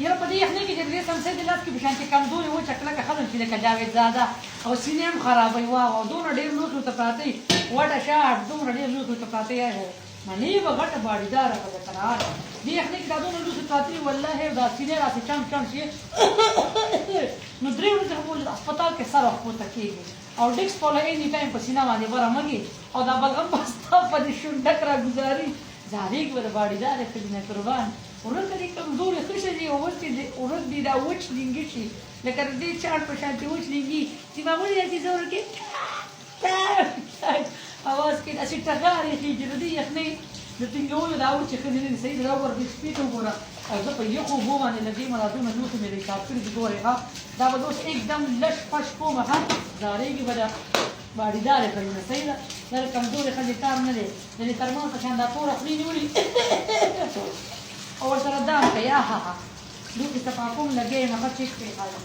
یاره په دې یخنۍ کې چې د دې څمڅۍ د لاس کې په شانتې کمزورې وچه کلکه ښه چې لکه جاوید زاده او سینې هم خرابوي واه دومره ډېر لوڅ ورته پراته وي وټه شاټ دومره ډېر لوڅ ورته پراته وي منې به غټه باډیداره ښځه که نه دې یخنۍ کې دا دومره لوڅ پراته وي والله دا سینې راسې چم چم شي نو درې ورځې هم هسپتال کې سر وخپورته کېږي او ډیکس پوله اینی ټایم په سینه باندې بره مږي او دا بلغم به ستا په دې شونډک راګزاري زارېږي به د باډیدارې ښځې نه قربان ورته دې کمزورې ښه ښځې ورته دې دا وچ لینګي شي لکه د دې چاټ په شانتې وچ لینګي چې معمولي داسې زور کې اواز کې داسې ټغارې خېږي د دې یخنۍ د ټینګولو دا وچې ښځې نه دي صحیح دا ور دې سپي ته وګوره او زه په یخو اوبو باندې له دې مرادونه لوښي مې حساب کړي دي ګورې ها دا به اوس एकदम لش پش کومه ها زارېږي به د باډیدارې ښځې نه صحیح ده دا د کمزورې ښځې کار نه دی د دې ترماس په شان دا توره خولې نیولي او ورسره دام کوي آهاها لوښي ته پاکوم لګیا یم هغه چیک کړې خالم